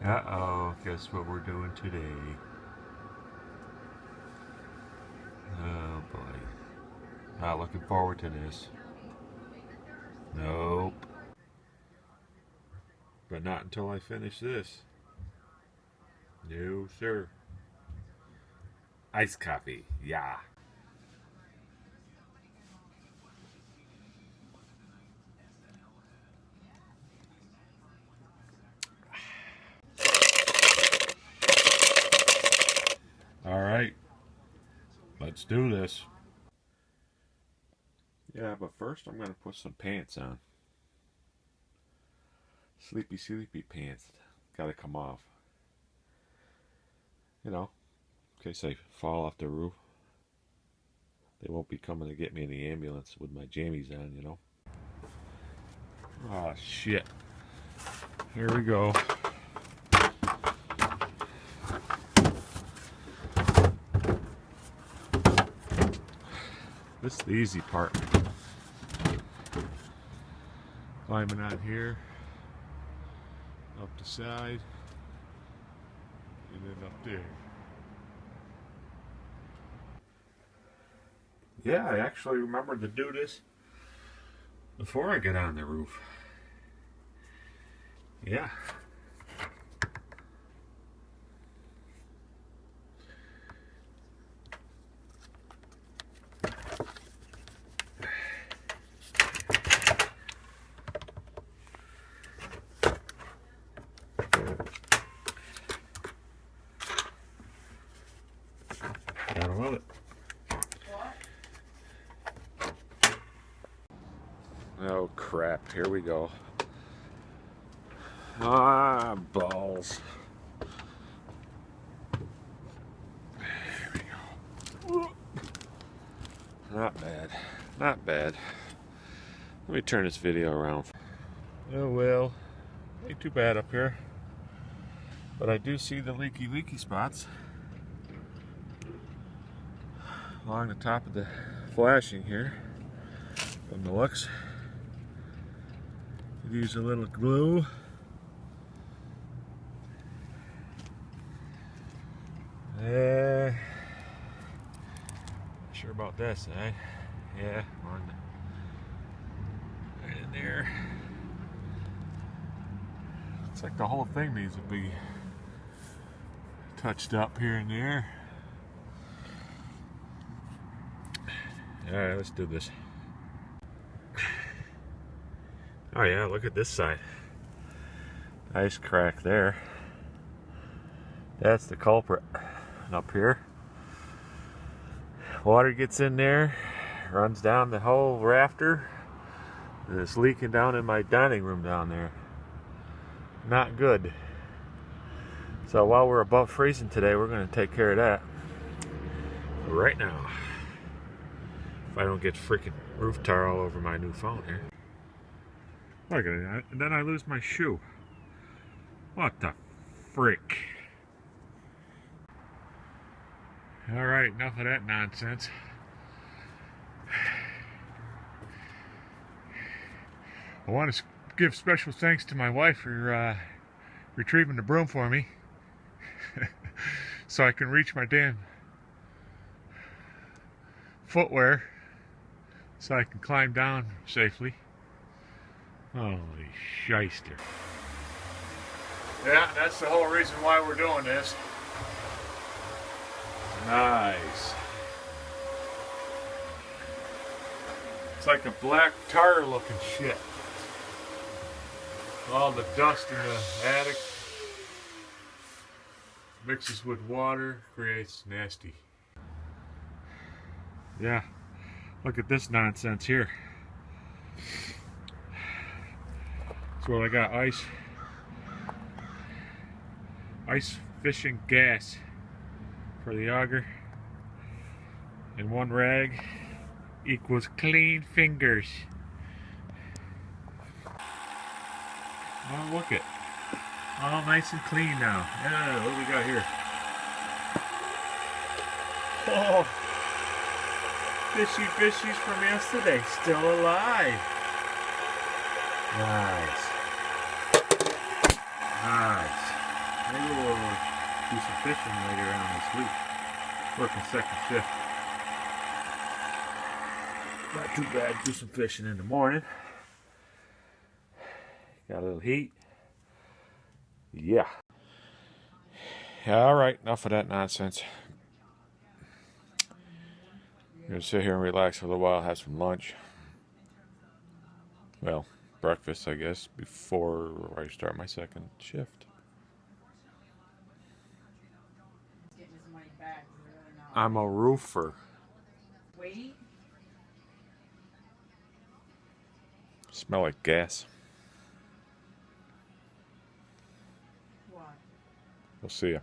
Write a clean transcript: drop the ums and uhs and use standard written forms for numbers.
Uh-oh, guess what we're doing today? Oh boy. Not looking forward to this. Nope. But not until I finish this. No, sir. Iced coffee, yeah. Alright, let's do this. Yeah, but first I'm going to put some pants on. Sleepy, sleepy pants. Gotta come off. You know, in case I fall off the roof. They won't be coming to get me in the ambulance with my jammies on, you know. Oh, shit. Here we go. This is the easy part. Climbing on here, up the side, and then up there. Yeah, I actually remember to do this before I get on the roof. Yeah. Gotta love it. Oh crap, here we go. Ah, balls. There we go. Not bad, not bad. Let me turn this video around. Oh well, ain't too bad up here. But I do see the leaky spots along the top of the flashing here. From the looks, use a little glue. Sure about this, eh? Yeah, right in there. Looks like the whole thing needs to be touched up here and there. Alright, let's do this. Oh yeah, look at this side. Nice crack there. That's the culprit. And up here, water gets in there, runs down the whole rafter, and it's leaking down in my dining room down there. Not good. So while we're above freezing today, we're going to take care of that right now. If I don't get freaking roof tar all over my new phone here. Look at that, and then I lose my shoe. What the frick? Alright, enough of that nonsense. I want to give special thanks to my wife for retrieving the broom for me. So I can reach my damn footwear. So I can climb down safely. Holy shyster. Yeah, that's the whole reason why we're doing this. Nice. It's like a black tar looking shit. All the dust in the attic mixes with water, creates nasty. Yeah, look at this nonsense here. So I got ice fishing gas for the auger, and one rag equals clean fingers. Oh, look it. All nice and clean now. Yeah, what do we got here? Oh, fishies from yesterday, still alive. Nice. Nice. Maybe we'll do some fishing later on this week. Working second shift. Not too bad. Do some fishing in the morning. Got a little heat. Yeah. Alright, enough of that nonsense. I'm going to sit here and relax for a little while, have some lunch. Well, breakfast, I guess, before I start my second shift. I'm a roofer. Wait. Smell like gas. What? We'll see ya.